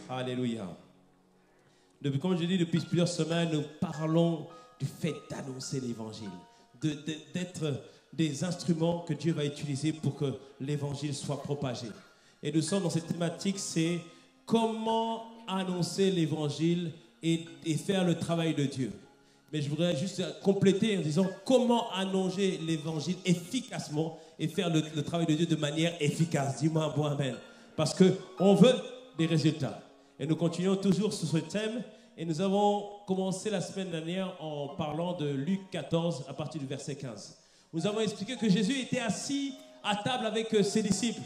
Alléluia. Comme je dis, depuis plusieurs semaines, nous parlons du fait d'annoncer l'évangile, d'être des instruments que Dieu va utiliser pour que l'évangile soit propagé. Et nous sommes dans cette thématique, c'est comment annoncer l'évangile et faire le travail de Dieu. Mais je voudrais juste compléter en disant comment annoncer l'évangile efficacement et faire le travail de Dieu de manière efficace. Dis-moi un bon amen. Parce qu'on veut des résultats. Et nous continuons toujours sur ce thème. Et nous avons commencé la semaine dernière en parlant de Luc 14 à partir du verset 15. Nous avons expliqué que Jésus était assis à table avec ses disciples.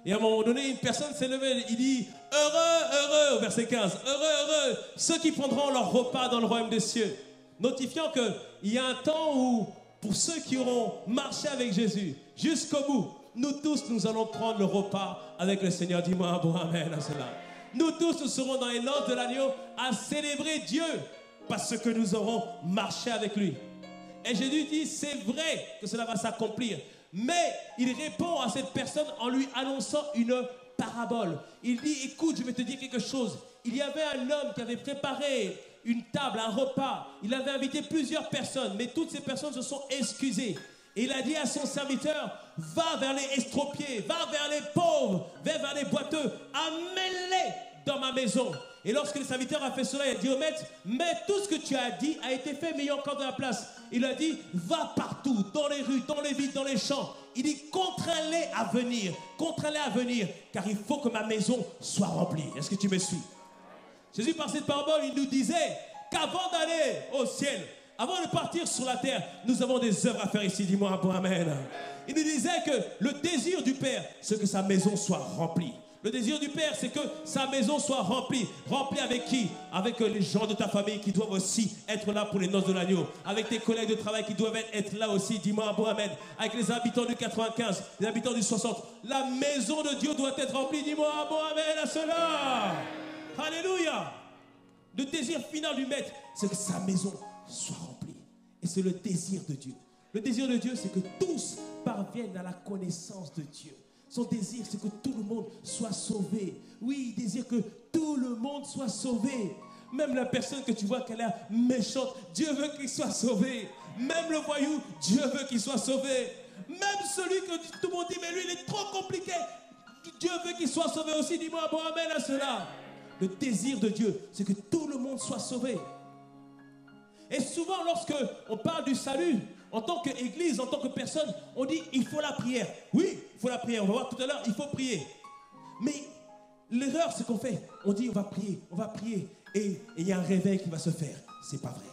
Et à un moment donné, une personne s'est levée, il dit « Heureux, heureux » au verset 15. « Heureux, heureux, ceux qui prendront leur repas dans le royaume des cieux. » Notifiant qu'il y a un temps où, pour ceux qui auront marché avec Jésus jusqu'au bout, nous tous, nous allons prendre le repas avec le Seigneur. Dis-moi un bon amen à cela. Nous tous, nous serons dans les noces de l'agneau à célébrer Dieu parce que nous aurons marché avec lui. Et Jésus dit, c'est vrai que cela va s'accomplir. Mais il répond à cette personne en lui annonçant une parabole. Il dit, écoute, je vais te dire quelque chose. Il y avait un homme qui avait préparé une table, un repas. Il avait invité plusieurs personnes, mais toutes ces personnes se sont excusées. Et il a dit à son serviteur, va vers les estropiés, va vers les pauvres, va vers les boiteux, amène-les dans ma maison. Et lorsque le serviteur a fait cela, il a dit au maître, mais tout ce que tu as dit a été fait, mais il y a encore de la place. Il a dit, va partout, dans les rues, dans les villes, dans les champs. Il dit, contrains-les à venir, car il faut que ma maison soit remplie. Est-ce que tu me suis? Jésus, par cette parabole, il nous disait qu'avant d'aller au ciel, avant de partir sur la terre, nous avons des œuvres à faire ici. Dis-moi un bon amen. Il nous disait que le désir du Père, c'est que sa maison soit remplie. Le désir du Père, c'est que sa maison soit remplie. Remplie avec qui? Avec les gens de ta famille qui doivent aussi être là pour les noces de l'agneau. Avec tes collègues de travail qui doivent être là aussi. Dis-moi un bon amen. Avec les habitants du 95, les habitants du 60. La maison de Dieu doit être remplie. Dis-moi un bon amen à cela. Alléluia. Le désir final du Maître, c'est que sa maison soit remplie. Et c'est le désir de Dieu. Le désir de Dieu, c'est que tous parviennent à la connaissance de Dieu. Son désir, c'est que tout le monde soit sauvé. Oui, il désire que tout le monde soit sauvé. Même la personne que tu vois qu'elle est méchante, Dieu veut qu'il soit sauvé. Même le voyou, Dieu veut qu'il soit sauvé. Même celui que tout le monde dit, mais lui, il est trop compliqué. Dieu veut qu'il soit sauvé aussi. Dis-moi un bon amen à cela. Le désir de Dieu, c'est que tout le monde soit sauvé. Et souvent, lorsque on parle du salut, en tant qu'église, en tant que personne, on dit il faut la prière. Oui, il faut la prière. On va voir tout à l'heure, il faut prier. Mais l'erreur, c'est qu'on fait. On dit on va prier. Et il y a un réveil qui va se faire. C'est pas vrai.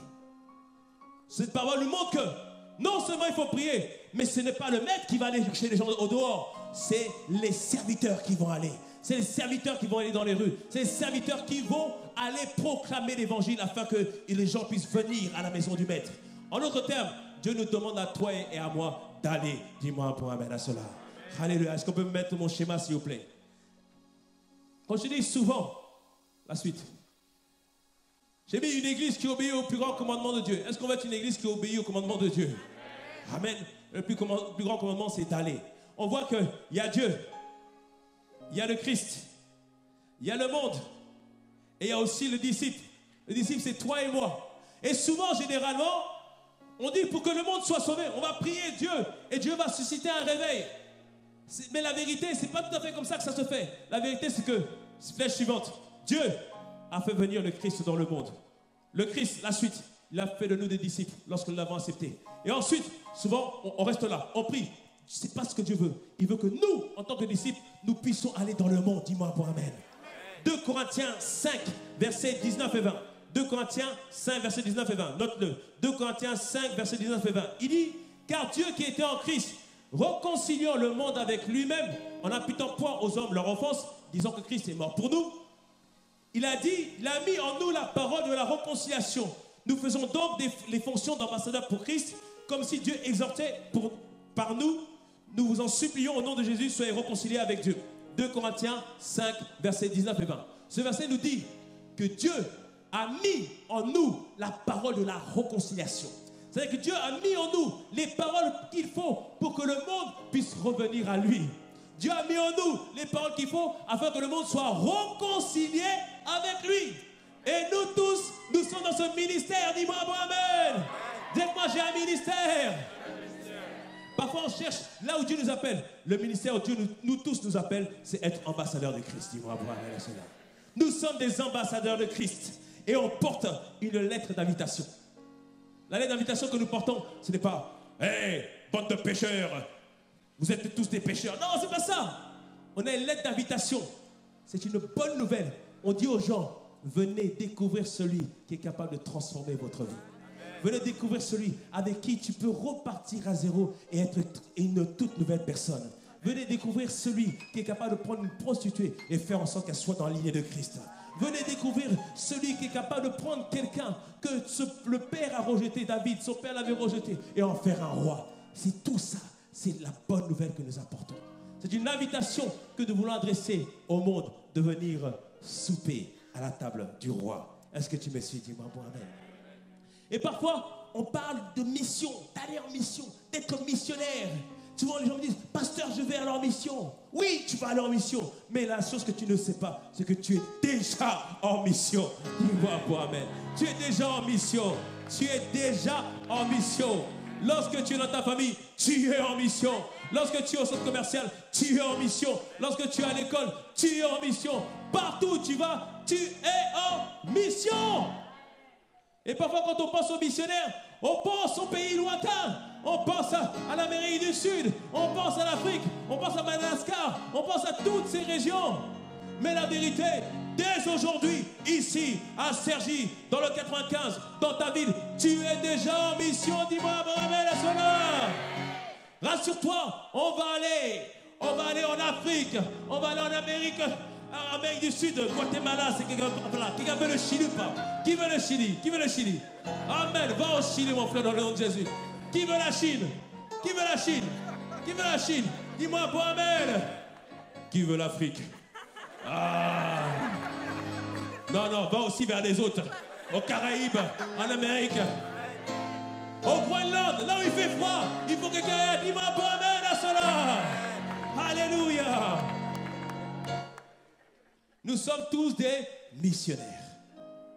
Cette parole nous montre que non seulement il faut prier, mais ce n'est pas le maître qui va aller chercher les gens au dehors. C'est les serviteurs qui vont aller. C'est les serviteurs qui vont aller dans les rues. C'est les serviteurs qui vont aller proclamer l'évangile afin que les gens puissent venir à la maison du maître. En d'autres termes, Dieu nous demande à toi et à moi d'aller. Dis-moi un point amen à cela. Alléluia. Est-ce qu'on peut me mettre mon schéma, s'il vous plaît? Quand je dis souvent, la suite. J'ai mis une église qui obéit au plus grand commandement de Dieu. Est-ce qu'on va être une église qui obéit au commandement de Dieu? Amen. Le plus grand commandement, c'est d'aller. On voit qu'il y a Dieu. Il y a le Christ, il y a le monde, et il y a aussi le disciple. Le disciple, c'est toi et moi. Et souvent, généralement, on dit pour que le monde soit sauvé, on va prier Dieu, et Dieu va susciter un réveil. Mais la vérité, c'est pas tout à fait comme ça que ça se fait. La vérité, c'est que, flèche suivante, Dieu a fait venir le Christ dans le monde. Le Christ, la suite, il a fait de nous des disciples lorsque nous l'avons accepté. Et ensuite, souvent, on reste là, on prie. C'est pas ce que Dieu veut. Il veut que nous, en tant que disciples, nous puissions aller dans le monde. Dis-moi un point amen. 2 Corinthiens 5, versets 19 et 20. 2 Corinthiens 5, versets 19 et 20. Note-le. 2 Corinthiens 5, versets 19 et 20. Il dit, car Dieu qui était en Christ, réconciliant le monde avec lui-même, en n'imputant point aux hommes leur offense, disant que Christ est mort pour nous, il a dit, il a mis en nous la parole de la réconciliation. Nous faisons donc les fonctions d'ambassadeurs pour Christ, comme si Dieu exhortait par nous. Nous vous en supplions au nom de Jésus, soyez réconciliés avec Dieu. 2 Corinthiens 5, versets 19 et 20. Ce verset nous dit que Dieu a mis en nous la parole de la réconciliation. C'est-à-dire que Dieu a mis en nous les paroles qu'il faut pour que le monde puisse revenir à lui. Dieu a mis en nous les paroles qu'il faut afin que le monde soit réconcilié avec lui. Et nous tous, nous sommes dans ce ministère. Dis-moi amen. Dites-moi, j'ai un ministère. Parfois, on cherche là où Dieu nous appelle. Le ministère où Dieu nous tous nous appelle, c'est être ambassadeur de Christ. Dis-moi amen. Nous sommes des ambassadeurs de Christ. Et on porte une lettre d'invitation. La lettre d'invitation que nous portons, ce n'est pas « Hey, bande de pécheurs, vous êtes tous des pécheurs. » Non, c'est pas ça. On a une lettre d'invitation. C'est une bonne nouvelle. On dit aux gens, venez découvrir celui qui est capable de transformer votre vie. Venez découvrir celui avec qui tu peux repartir à zéro et être une toute nouvelle personne. Venez découvrir celui qui est capable de prendre une prostituée et faire en sorte qu'elle soit dans la lignée de Christ. Venez découvrir celui qui est capable de prendre quelqu'un que le père a rejeté, David, son père l'avait rejeté, et en faire un roi. C'est tout ça, c'est la bonne nouvelle que nous apportons. C'est une invitation que nous voulons adresser au monde de venir souper à la table du roi. Est-ce que tu me suis? Dis-moi bon amen. Et parfois, on parle de mission, d'aller en mission, d'être missionnaire. Souvent, les gens me disent, pasteur, je vais aller en mission. Oui, tu vas aller en mission. Mais la chose que tu ne sais pas, c'est que tu es déjà en mission. Dis-moi bon amen. Tu es déjà en mission. Tu es déjà en mission. Lorsque tu es dans ta famille, tu es en mission. Lorsque tu es au centre commercial, tu es en mission. Lorsque tu es à l'école, tu es en mission. Partout où tu vas, tu es en mission. Et parfois, quand on pense aux missionnaires, on pense au pays lointain. On pense à l'Amérique du Sud. On pense à l'Afrique. On pense à Madagascar. On pense à toutes ces régions. Mais la vérité, dès aujourd'hui, ici, à Cergy, dans le 95, dans ta ville, tu es déjà en mission. Dis-moi, amen à cela. Rassure-toi, on va aller en Afrique. On va aller en Amérique du Sud, Guatemala, c'est quelqu'un qui veut le Chili ou pas? Qui veut le Chili? Qui veut le Chili? Amen, va au Chili mon frère dans le nom de Jésus. Qui veut la Chine? Qui veut la Chine? Qui veut la Chine? Dis-moi bon amen. Qui veut l'Afrique? Ah. Non, va aussi vers les autres. Aux Caraïbes, en Amérique. Au Groenland, là où il fait froid. Il faut que quelqu'un dise bon amen à cela. Alléluia. Nous sommes tous des missionnaires.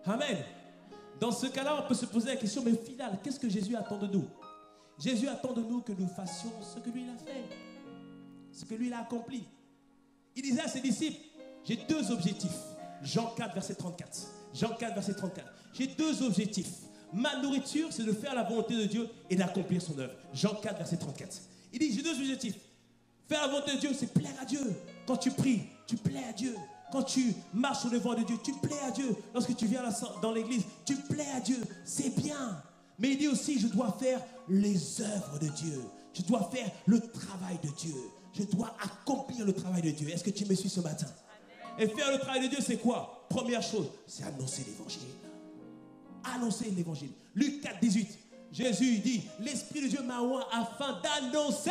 Amen. Dans ce cas-là, on peut se poser la question, mais au final, qu'est-ce que Jésus attend de nous? Jésus attend de nous que nous fassions ce que lui il a fait, ce que lui il a accompli. Il disait à ses disciples, j'ai deux objectifs. Jean 4, verset 34. Jean 4, verset 34. J'ai deux objectifs. Ma nourriture, c'est de faire la volonté de Dieu et d'accomplir son œuvre. Jean 4, verset 34. Il dit, j'ai deux objectifs. Faire la volonté de Dieu, c'est plaire à Dieu. Quand tu pries, tu plais à Dieu. Quand tu marches sur le vent de Dieu, tu plais à Dieu. Lorsque tu viens dans l'église, tu plais à Dieu. C'est bien. Mais il dit aussi, je dois faire les œuvres de Dieu. Je dois faire le travail de Dieu. Je dois accomplir le travail de Dieu. Est-ce que tu me suis ce matin? Et faire le travail de Dieu, c'est quoi? Première chose, c'est annoncer l'évangile. Annoncer l'évangile. Luc 4, 18. Jésus dit, l'Esprit de Dieu m'a oint afin d'annoncer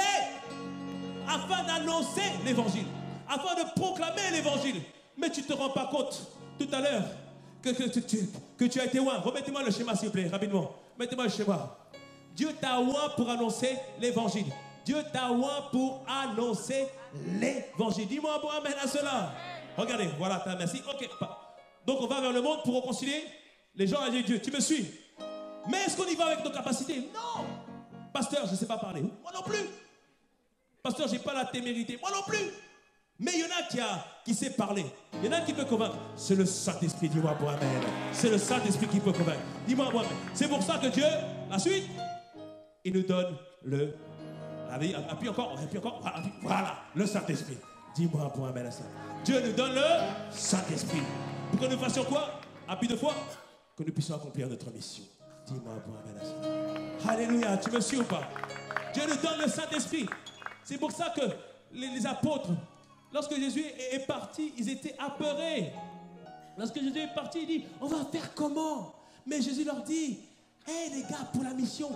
l'évangile. Afin de proclamer l'évangile. Mais tu ne te rends pas compte tout à l'heure que tu as été oint. Remettez-moi le schéma, s'il vous plaît, rapidement. Mettez-moi le schéma. Dieu t'a oint pour annoncer l'évangile. Dieu t'a oint pour annoncer l'évangile. Dis-moi bon amen à cela. Regardez, voilà, merci. Ok. Donc on va vers le monde pour réconcilier les gens avec Dieu. Tu me suis? Mais est-ce qu'on y va avec nos capacités? Non. Pasteur, je ne sais pas parler. Moi non plus. Pasteur, je n'ai pas la témérité. Moi non plus. Mais il y en a qui sait parler. Il y en a qui peut convaincre. C'est le Saint-Esprit, dis-moi bon amen. C'est le Saint-Esprit qui peut convaincre. Dis-moi bon amen. C'est pour ça que Dieu, la suite, il nous donne le... Appuie encore. Voilà, le Saint-Esprit. Dis-moi bon amen à ça. Dieu nous donne le Saint-Esprit. Pour que nous fassions quoi? Appuie deux fois. Que nous puissions accomplir notre mission. Dis-moi bon amen à ça. Alléluia, tu me suis ou pas? Dieu nous donne le Saint-Esprit. C'est pour ça que les apôtres, lorsque Jésus est parti, ils étaient apeurés. Lorsque Jésus est parti, il dit, on va faire comment? Mais Jésus leur dit, hé les gars, pour la mission,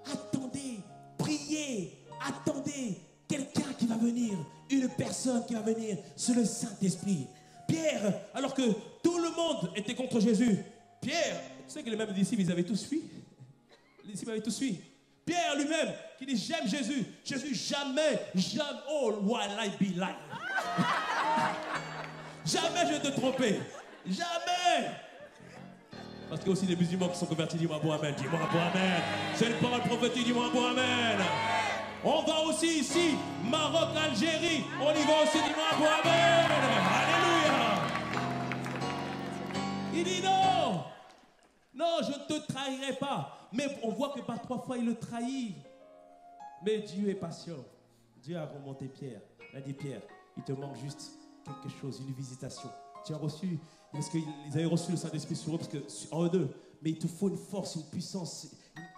attendez, priez, attendez quelqu'un qui va venir, une personne qui va venir, c'est le Saint-Esprit. Pierre, alors que tout le monde était contre Jésus, Pierre, tu sais que les mêmes disciples, ils avaient tous fui. Les disciples avaient tous fui. Pierre lui-même, qui dit j'aime Jésus. Jésus, jamais, oh, why I be lying. Jamais je vais te tromper. Jamais. Parce qu'il y a aussi des musulmans qui sont convertis. Dis-moi bon amen. Dis-moi bon amen. C'est une parole prophétique. Dis-moi bon amen. On va aussi ici, Maroc, Algérie. On y va aussi. Dis-moi bon amen. Alléluia. Il dit non. Non, je ne te trahirai pas. Mais on voit que par 3 fois, il le trahit. Mais Dieu est patient. Dieu a remonté Pierre. Il a dit Pierre, il te manque juste quelque chose, une visitation. Tu as reçu, parce qu'ils avaient reçu le Saint-Esprit sur eux, parce que en eux deux, mais il te faut une force, une puissance,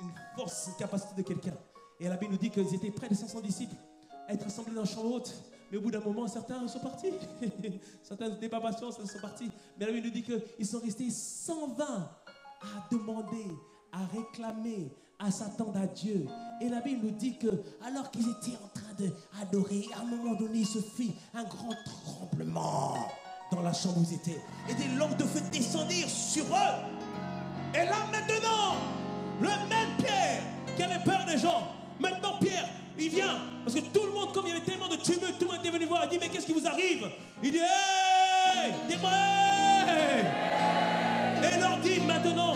une force, une capacité de quelqu'un. Et la Bible nous dit qu'ils étaient près de 500 disciples à être assemblés dans le champ haute. Mais au bout d'un moment, certains sont partis. Certains n'étaient pas patients, certains sont partis. Mais la Bible nous dit qu'ils sont restés 120 à demander, à réclamer, à s'attendre à Dieu. Et la Bible nous dit que alors qu'ils étaient en train d'adorer, à un moment donné, il se fit un grand tremblement dans la chambre où ils étaient. Et des langues de feu descendirent sur eux. Et là maintenant, le même Pierre qui avait peur des gens, maintenant Pierre, il vient. Parce que tout le monde, comme il y avait tellement de tumulte, tout le monde était venu voir. Il dit, mais qu'est-ce qui vous arrive? Il dit, hey, dis-moi, hey. Et il leur dit, maintenant,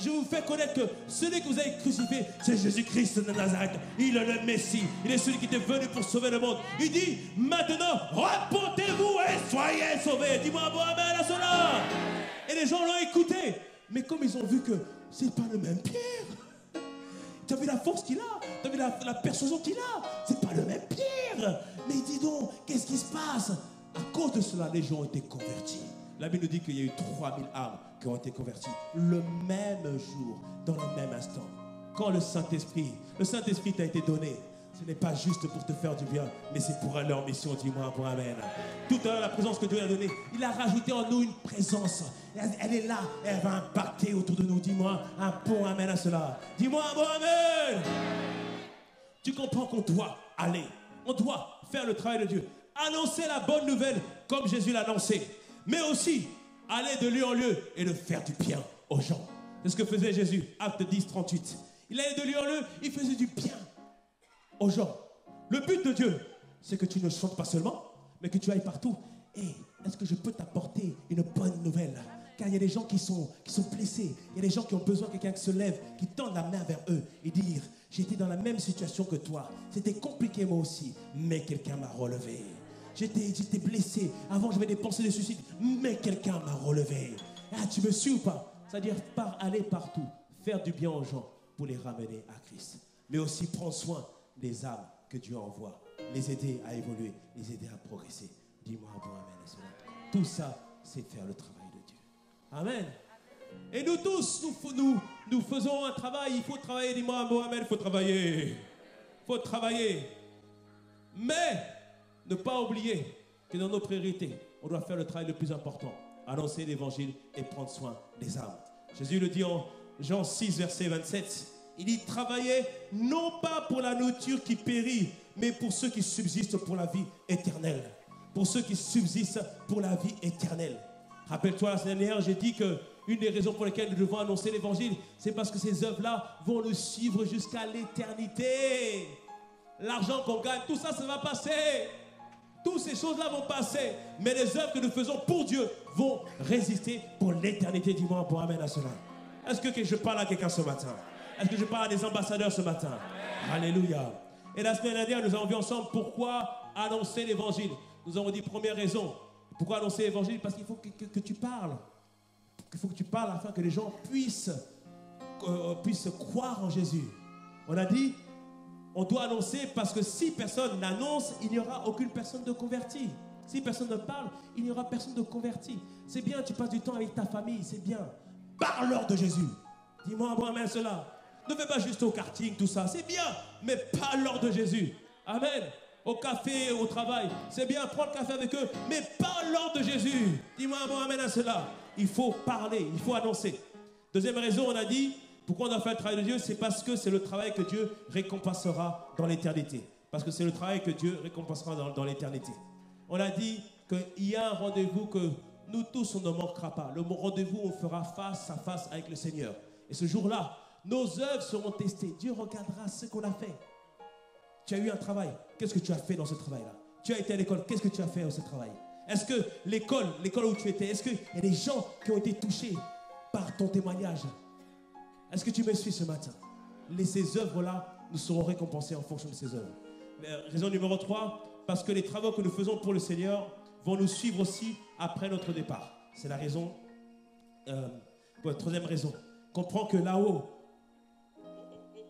je vous fais connaître que celui que vous avez crucifié, c'est Jésus-Christ de Nazareth. Il est le Messie. Il est celui qui était venu pour sauver le monde. Il dit, maintenant, repentez-vous et soyez sauvés. Dis-moi, bon, amen à cela. Et les gens l'ont écouté. Mais comme ils ont vu que c'est pas le même Pierre. Tu as vu la force qu'il a, tu as vu la persuasion qu'il a. C'est pas le même Pierre. Mais dis donc, qu'est-ce qui se passe? À cause de cela, les gens ont été convertis. La Bible nous dit qu'il y a eu 3000 âmes qui ont été converties le même jour, dans le même instant. Quand le Saint-Esprit t'a été donné, ce n'est pas juste pour te faire du bien, mais c'est pour aller en mission. Dis-moi pour amen. Tout à l'heure, la présence que Dieu a donnée, il a rajouté en nous une présence. Elle est là, elle va impacter autour de nous. Dis-moi un bon amen à cela. Dis-moi un bon amen. Tu comprends qu'on doit aller, on doit faire le travail de Dieu. Annoncer la bonne nouvelle comme Jésus l'a annoncé. Mais aussi, aller de lieu en lieu et de faire du bien aux gens. C'est ce que faisait Jésus, Acte 10, 38. Il allait de lieu en lieu, il faisait du bien aux gens. Le but de Dieu, c'est que tu ne chantes pas seulement, mais que tu ailles partout. Et est-ce que je peux t'apporter une bonne nouvelle? Car il y a des gens qui sont blessés. Il y a des gens qui ont besoin de quelqu'un qui se lève, qui tende la main vers eux et dire, j'étais dans la même situation que toi. C'était compliqué moi aussi, mais quelqu'un m'a relevé. J'étais blessé. Avant, j'avais des pensées de suicide. Mais quelqu'un m'a relevé. Ah, tu me suis ou pas? C'est-à-dire aller partout, faire du bien aux gens pour les ramener à Christ. Mais aussi prendre soin des âmes que Dieu envoie. Les aider à évoluer, les aider à progresser. Dis-moi un bon amen à cela. Tout ça, c'est faire le travail de Dieu. Amen. Et nous tous, nous faisons un travail. Il faut travailler. Dis-moi un bon amen. Il faut travailler. Il faut travailler. Mais ne pas oublier que dans nos priorités, on doit faire le travail le plus important, annoncer l'évangile et prendre soin des âmes. Jésus le dit en Jean 6, verset 27. Il dit, travaillez non pas pour la nourriture qui périt, mais pour ceux qui subsistent pour la vie éternelle. Pour ceux qui subsistent pour la vie éternelle. Rappelle-toi, la semaine dernière, j'ai dit que une des raisons pour lesquelles nous devons annoncer l'évangile, c'est parce que ces œuvres-là vont nous suivre jusqu'à l'éternité. L'argent qu'on gagne, tout ça, ça va passer. Toutes ces choses-là vont passer, mais les œuvres que nous faisons pour Dieu vont résister pour l'éternité. Dis-moi un bon amen à cela. Est-ce que je parle à quelqu'un ce matin? Est-ce que je parle à des ambassadeurs ce matin? Alléluia. Et la semaine dernière, nous avons vu ensemble pourquoi annoncer l'évangile. Nous avons dit première raison. Pourquoi annoncer l'évangile? Parce qu'il faut que tu parles. Il faut que tu parles afin que les gens puissent croire en Jésus. On a dit, on doit annoncer parce que si personne n'annonce, il n'y aura aucune personne de convertie. Si personne ne parle, il n'y aura personne de converti. C'est bien, tu passes du temps avec ta famille, c'est bien. Parle-leur de Jésus. Dis-moi un bon amen cela. Ne fais pas juste au karting, tout ça, c'est bien, mais parle-leur de Jésus. Amen. Au café, au travail, c'est bien, prends le café avec eux, mais parle-leur de Jésus. Dis-moi un bon amen à cela. Il faut parler, il faut annoncer. Deuxième raison, on a dit, pourquoi on doit faire le travail de Dieu? C'est parce que c'est le travail que Dieu récompensera dans l'éternité. Parce que c'est le travail que Dieu récompensera dans l'éternité. On a dit qu'il y a un rendez-vous que nous tous, on ne manquera pas. Le rendez-vous, on fera face à face avec le Seigneur. Et ce jour-là, nos œuvres seront testées. Dieu regardera ce qu'on a fait. Tu as eu un travail. Qu'est-ce que tu as fait dans ce travail-là? Tu as été à l'école. Qu'est-ce que tu as fait dans ce travail? Est-ce que l'école où tu étais, est-ce qu'il y a des gens qui ont été touchés par ton témoignage? Est-ce que tu me suis ce matin? Ces œuvres-là, nous serons récompensés en fonction de ces œuvres. Raison numéro 3, parce que les travaux que nous faisons pour le Seigneur vont nous suivre aussi après notre départ. C'est la raison, pour la troisième raison. Comprends que là-haut,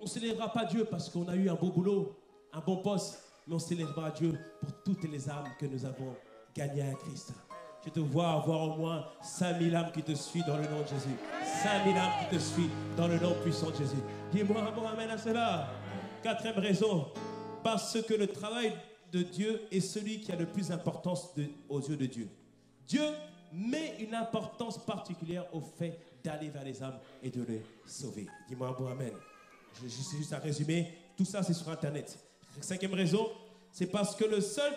on ne célébrera pas Dieu parce qu'on a eu un beau boulot, un bon poste, mais on célébrera Dieu pour toutes les âmes que nous avons gagnées à Christ. Je te vois avoir au moins 5000 âmes qui te suivent dans le nom de Jésus. 5000 âmes qui te suivent dans le nom puissant de Jésus. Dis-moi un bon amen à cela. Quatrième raison, parce que le travail de Dieu est celui qui a le plus d'importance aux yeux de Dieu. Dieu met une importance particulière au fait d'aller vers les âmes et de les sauver. Dis-moi un bon amen. Je sais juste à résumer, tout ça c'est sur Internet. Cinquième raison, c'est parce que le seul...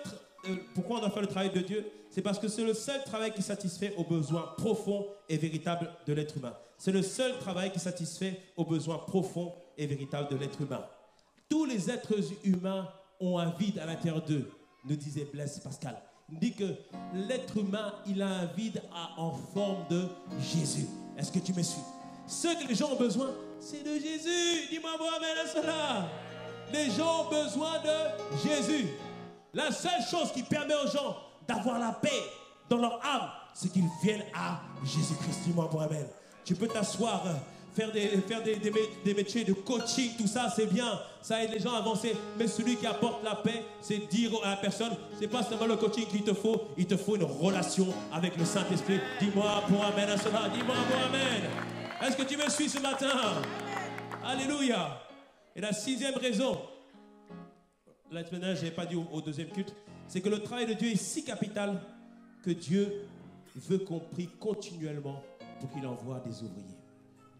pourquoi on doit faire le travail de Dieu? C'est parce que c'est le seul travail qui satisfait aux besoins profonds et véritables de l'être humain. C'est le seul travail qui satisfait aux besoins profonds et véritables de l'être humain. Tous les êtres humains ont un vide à l'intérieur d'eux, nous disait Blaise Pascal. Il dit que l'être humain, il a un vide en forme de Jésus. Est-ce que tu me suis? Ce que les gens ont besoin, c'est de Jésus. Dis-moi bon amen à cela. Les gens ont besoin de Jésus. La seule chose qui permet aux gens d'avoir la paix dans leur âme, c'est qu'ils viennent à Jésus-Christ. Dis-moi bon amen. Tu peux t'asseoir, faire des métiers de coaching, tout ça, c'est bien. Ça aide les gens à avancer. Mais celui qui apporte la paix, c'est dire à la personne, c'est pas seulement le coaching qu'il te faut, il te faut une relation avec le Saint-Esprit. Dis-moi bon amen à cela. Dis-moi bon amen. Est-ce que tu me suis ce matin? Alléluia. Et la sixième raison, la semaine dernière, je n'ai pas dit au deuxième culte, c'est que le travail de Dieu est si capital que Dieu veut qu'on prie continuellement pour qu'il envoie des ouvriers.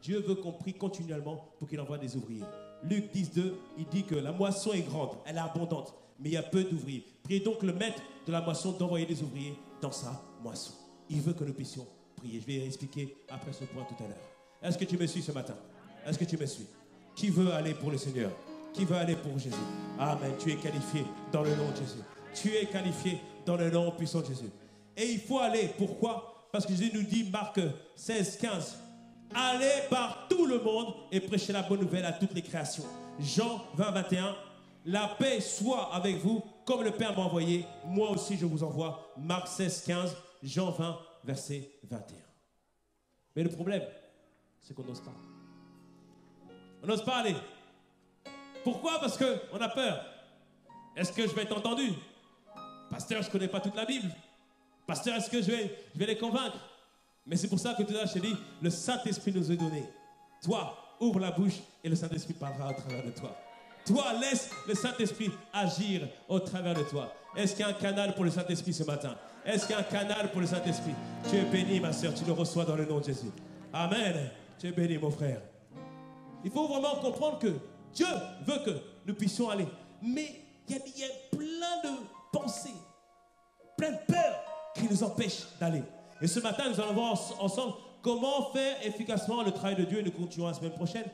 Dieu veut qu'on prie continuellement pour qu'il envoie des ouvriers. Luc 10:2, il dit que la moisson est grande, elle est abondante, mais il y a peu d'ouvriers. Priez donc le maître de la moisson d'envoyer des ouvriers dans sa moisson. Il veut que nous puissions prier. Je vais expliquer après ce point tout à l'heure. Est-ce que tu me suis ce matin? Est-ce que tu me suis? Qui veut aller pour le Seigneur? Qui veut aller pour Jésus? Amen. Tu es qualifié dans le nom de Jésus. Tu es qualifié dans le nom puissant de Jésus. Et il faut aller. Pourquoi? Parce que Jésus nous dit, Marc 16:15, allez par tout le monde et prêchez la bonne nouvelle à toutes les créations. Jean 20:21, la paix soit avec vous, comme le Père m'a envoyé, moi aussi je vous envoie. Marc 16:15, Jean 20, verset 21. Mais le problème, c'est qu'on n'ose pas. On n'ose pas aller. Pourquoi? Parce qu'on a peur. Est-ce que je vais être entendu? Pasteur, je ne connais pas toute la Bible. Pasteur, est-ce que je vais les convaincre? Mais c'est pour ça que tout à l'heure, je t'ai dit, le Saint-Esprit nous est donné. Toi, ouvre la bouche et le Saint-Esprit parlera au travers de toi. Toi, laisse le Saint-Esprit agir au travers de toi. Est-ce qu'il y a un canal pour le Saint-Esprit ce matin? Est-ce qu'il y a un canal pour le Saint-Esprit? Tu es béni, ma soeur, tu le reçois dans le nom de Jésus. Amen. Tu es béni, mon frère. Il faut vraiment comprendre que Dieu veut que nous puissions aller. Mais il y a plein de pensées, plein de peurs qui nous empêchent d'aller. Et ce matin, nous allons voir ensemble comment faire efficacement le travail de Dieu. Et nous continuerons la semaine prochaine.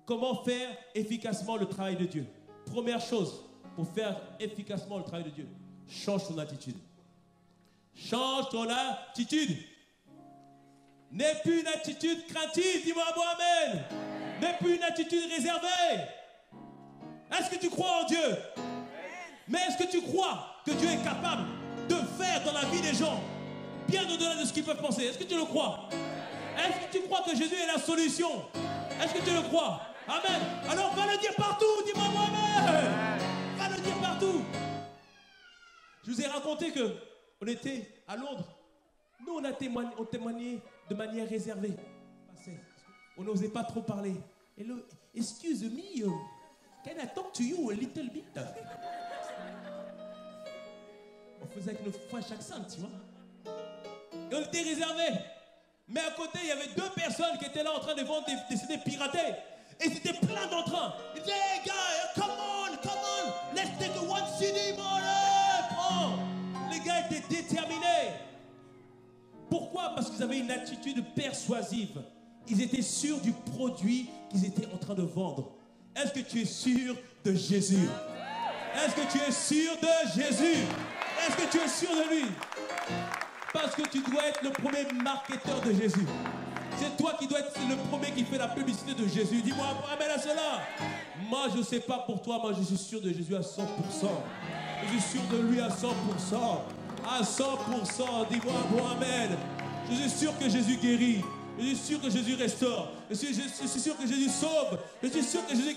Comment faire efficacement le travail de Dieu? Première chose, pour faire efficacement le travail de Dieu, change ton attitude. Change ton attitude. N'aie plus une attitude craintive, dis-moi bon amen. N'aie plus une attitude réservée. Est-ce que tu crois en Dieu? Mais est-ce que tu crois que Dieu est capable de faire dans la vie des gens bien au-delà de ce qu'ils peuvent penser? Est-ce que tu le crois? Est-ce que tu crois que Jésus est la solution? Est-ce que tu le crois? Amen. Alors va le dire partout, dis-moi bon amen. Va le dire partout. Je vous ai raconté qu'on était à Londres. Nous, on témoignait de manière réservée. On n'osait pas trop parler. Et le, excuse me, can I talk to you a little bit? On faisait avec nos French accent, tu vois. Et on était réservés. Mais à côté, il y avait deux personnes qui étaient là en train de vendre des CD piratés. Et c'était plein d'entrain. Ils disaient, hey guys, come on, let's take one CD, man. Oh. Les gars étaient déterminés. Pourquoi? Parce qu'ils avaient une attitude persuasive. Ils étaient sûrs du produit qu'ils étaient en train de vendre. Est-ce que tu es sûr de Jésus? Est-ce que tu es sûr de Jésus? Est-ce que tu es sûr de lui? Parce que tu dois être le premier marketeur de Jésus. C'est toi qui dois être le premier qui fait la publicité de Jésus. Dis-moi amen à cela. Moi, je ne sais pas pour toi, moi je suis sûr de Jésus à 100%. Je suis sûr de lui à 100%. À 100%. Dis-moi bon amen. Je suis sûr que Jésus guérit. Je suis sûr que Jésus restaure. Je suis sûr que Jésus sauve. Je suis sûr que Jésus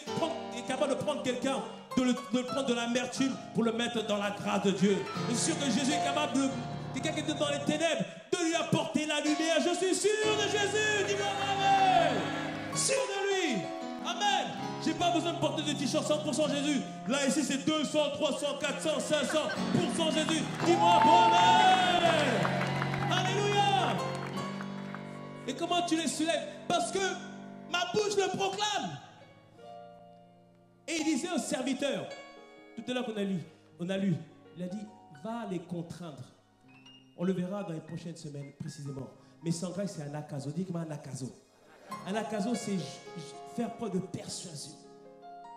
est capable de prendre quelqu'un, de le prendre de l'amertume pour le mettre dans la grâce de Dieu. Je suis sûr que Jésus est capable de, quelqu'un qui était dans les ténèbres, de lui apporter la lumière. Je suis sûr de Jésus. Dis-moi amen. Sûr de lui. Amen. J'ai pas besoin de porter des t-shirts 100% Jésus. Là, ici, c'est 200, 300, 400, 500% Jésus. Dis-moi amen. Alléluia. Et comment tu les soulèves? Parce que ma bouche le proclame. Et il disait aux serviteurs, tout à l'heure on a lu, il a dit, va les contraindre. On le verra dans les prochaines semaines précisément. Mais sans grâce, c'est un akazo. Dis-moi un akazo. Un akazo, c'est faire preuve de persuasion.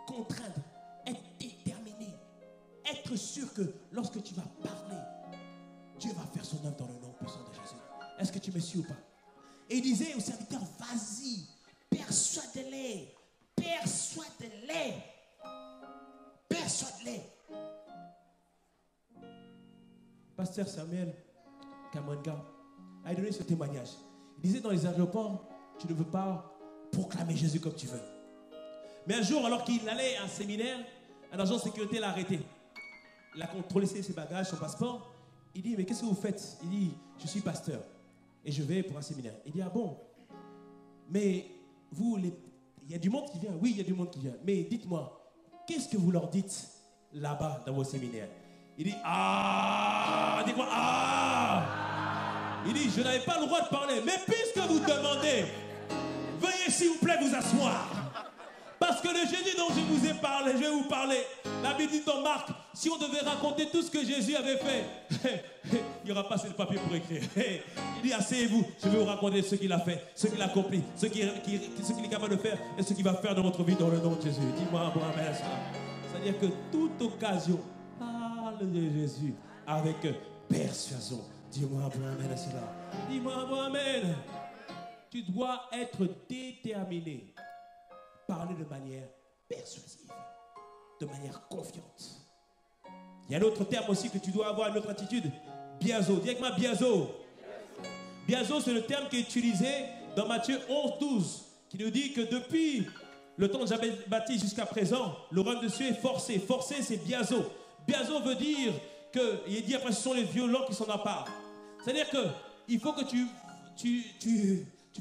Contraindre, être déterminé, être sûr que lorsque tu vas parler, Dieu va faire son œuvre dans le nom puissant de Jésus. Est-ce que tu me suis ou pas? Et il disait aux serviteurs, vas-y, persuade-les, persuade-les, persuade-les. Pasteur Samuel Kamanga a donné ce témoignage. Il disait dans les aéroports, tu ne veux pas proclamer Jésus comme tu veux. Mais un jour, alors qu'il allait à un séminaire, un agent de sécurité l'a arrêté. Il a contrôlé ses bagages, son passeport. Il dit, mais qu'est-ce que vous faites? Il dit, je suis pasteur. Et je vais pour un séminaire. Il dit, ah bon? Mais vous, il y a du monde qui vient? Oui, il y a du monde qui vient. Mais dites-moi, qu'est-ce que vous leur dites là-bas dans vos séminaires? Il dit, ah! Dites-moi, ah! Il dit, je n'avais pas le droit de parler. Mais puisque vous demandez, veuillez s'il vous plaît vous asseoir. Parce que le Jésus dont je vous ai parlé, je vais vous parler. La Bible dit dans Marc, si on devait raconter tout ce que Jésus avait fait, il n'y aura pas assez de papier pour écrire. Il dit, asseyez-vous, je vais vous raconter ce qu'il a fait, ce qu'il a accompli, ce qu'il est capable de faire et ce qu'il va faire dans votre vie dans le nom de Jésus. Dis-moi, bon, amen. C'est-à-dire que toute occasion, parle de Jésus avec persuasion. Dis-moi, bon, amen à cela. Dis-moi, bon, amen. Tu dois être déterminé. Parler de manière persuasive, de manière confiante. Il y a un autre terme aussi que tu dois avoir, une autre attitude. Biazo. Dis avec moi, biazo. Biazo, c'est le terme qui est utilisé dans Matthieu 11, 12, qui nous dit que depuis le temps de Jean-Baptiste jusqu'à présent, le royaume de Dieu est forcé. Forcé, c'est biazo. Biazo veut dire que, il dit après, ce sont les violents qui s'en emparent. C'est-à-dire qu'il faut que tu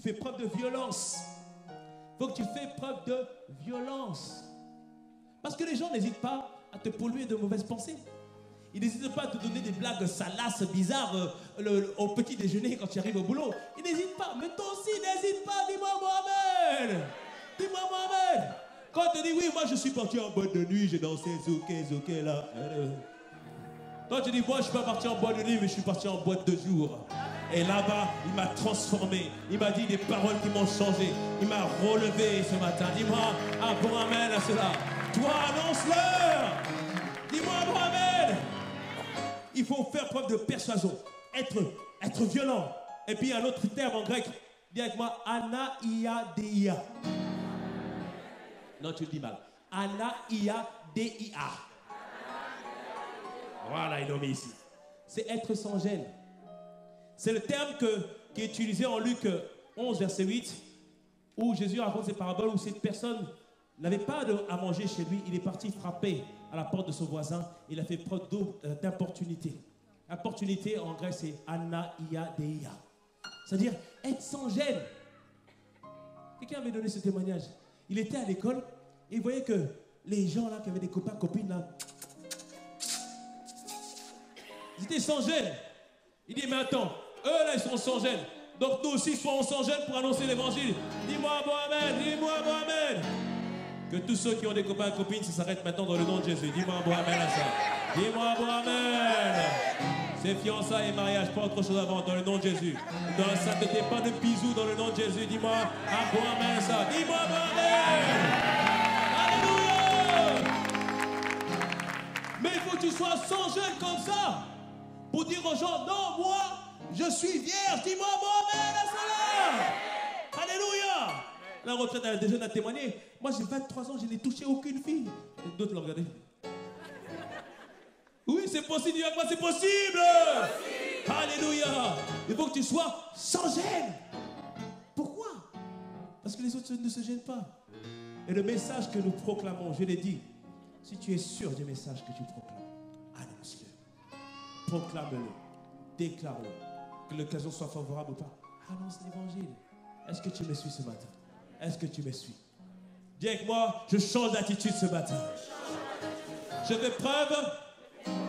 fais preuve de violence. Il faut que tu fais preuve de violence. Parce que les gens n'hésitent pas à te polluer de mauvaises pensées. Ils n'hésitent pas à te donner des blagues salaces, bizarres au petit déjeuner quand tu arrives au boulot. Ils n'hésitent pas. Mais toi aussi, n'hésite pas. Dis-moi Mohamed. Dis-moi Mohamed. Quand on te dit, oui, moi je suis parti en boîte de nuit, j'ai dansé, zouké, là. Toi tu dis, moi je suis pas parti en boîte de nuit, mais je suis parti en boîte de jour. Et là-bas, il m'a transformé. Il m'a dit des paroles qui m'ont changé. Il m'a relevé ce matin. Dis-moi un bon amen à cela. Toi, annonce-leur. Dis-moi un bon amen. Il faut faire preuve de persuasion. Être violent. Et puis un autre terme en grec. Dis avec moi, anaïadeia. Non, tu le dis mal. Anaïadeia. Voilà, il l'a mis ici. C'est être sans gêne. C'est le terme qui est utilisé en Luc 11, verset 8, où Jésus raconte ces paraboles où cette personne n'avait pas à manger chez lui. Il est parti frapper à la porte de son voisin. Il a fait preuve d'importunité. Importunité en grec, c'est anaïadeia. C'est-à-dire être sans gêne. Quelqu'un avait donné ce témoignage. Il était à l'école et il voyait que les gens là qui avaient des copains, copines là, ils étaient sans gêne. Il dit, mais attends, eux là ils sont sans gêne. Donc nous aussi soyons sans gêne pour annoncer l'évangile. Dis-moi Mohamed, dis-moi Mohamed. Que tous ceux qui ont des copains et copines, ça s'arrête maintenant dans le nom de Jésus. Dis-moi Mohamed à ça. Dis-moi Mohamed. C'est fiançailles et mariage, pas autre chose avant, dans le nom de Jésus. Dans la sainteté, pas de bisous dans le nom de Jésus. Dis-moi Mohamed à ça. Dis-moi Mohamed. Alléluia. tu sois sans gêne comme ça pour dire aux gens, non, moi, je suis vierge. Dis-moi, Mohamed, alléluia. La retraite, elle a déjà témoigné. Moi, j'ai 23 ans, je n'ai touché aucune fille. D'autres l'ont regardé. Oui, c'est possible, dis avec moi, c'est possible. Alléluia. Il faut que tu sois sans gêne. Pourquoi? Parce que les autres ne se gênent pas. Et le message que nous proclamons, je l'ai dit, si tu es sûr du message que tu proclames, annonce-le. Proclame-le. Déclare-le. Que l'occasion soit favorable ou pas. Annonce l'évangile. Est-ce que tu me suis ce matin? Est-ce que tu me suis? Dis avec moi, je change d'attitude ce matin. Je fais preuve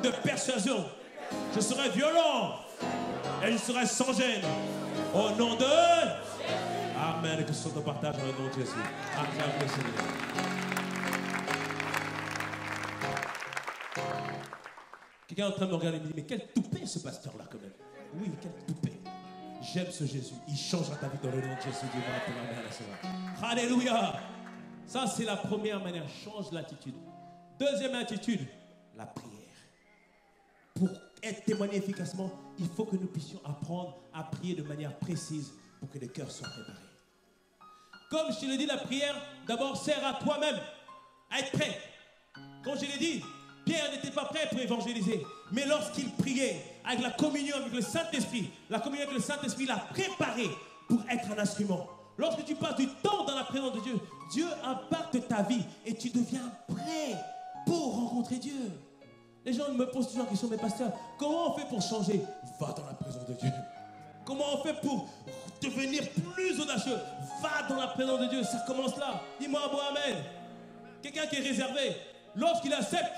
de persuasion. Je serai violent et je serai sans gêne. Au nom de... Amen. Que ce soit ton partage dans le nom de Jésus. Acclame le Seigneur. Quelqu'un est en train de me regarder et me dit, mais quel toupet ce pasteur-là quand même. Oui, quel toupet. J'aime ce Jésus. Il changera ta vie dans le nom de Jésus. Alléluia. Ça, c'est la première manière. Change l'attitude. Deuxième attitude, la prière. Pour être témoigné efficacement, il faut que nous puissions apprendre à prier de manière précise pour que les cœurs soient préparés. Comme je te l'ai dit, la prière, d'abord, sert à toi-même à être prêt. Comme je l'ai dit, Pierre n'était pas prêt pour évangéliser. Mais lorsqu'il priait avec la communion avec le Saint-Esprit, la communion avec le Saint-Esprit l'a préparé pour être un instrument. Lorsque tu passes du temps dans la présence de Dieu, Dieu impacte ta vie et tu deviens prêt pour rencontrer Dieu. Les gens me posent toujours la question, mais pasteur, comment on fait pour changer? Va dans la présence de Dieu. Comment on fait pour devenir plus audacieux? Va dans la présence de Dieu, ça commence là. Dis-moi, Mohamed, quelqu'un qui est réservé, lorsqu'il accepte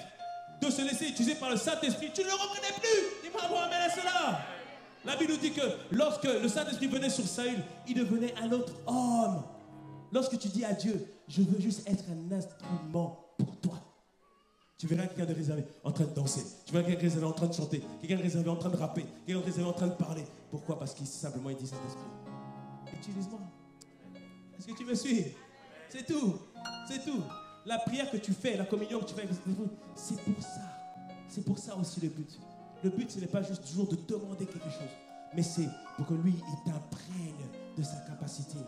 de se laisser utiliser par le Saint-Esprit, tu ne le reconnais plus. Dis-moi, Mohamed, c'est là. La Bible nous dit que lorsque le Saint-Esprit venait sur Saül, il devenait un autre homme. Lorsque tu dis à Dieu, je veux juste être un instrument pour toi, tu verras quelqu'un de réservé en train de danser. Tu verras quelqu'un de réservé en train de chanter. Quelqu'un de réservé en train de rapper. Quelqu'un de réservé en train de parler. Pourquoi? Parce qu'il simplement il dit Saint-Esprit, utilise-moi. Est-ce que tu me suis? C'est tout. C'est tout. La prière que tu fais, la communion que tu fais avec le Saint-Esprit, c'est pour ça. C'est pour ça aussi le but. Le but, ce n'est pas juste toujours de demander quelque chose, mais c'est pour que lui, il t'imprègne de sa capacité.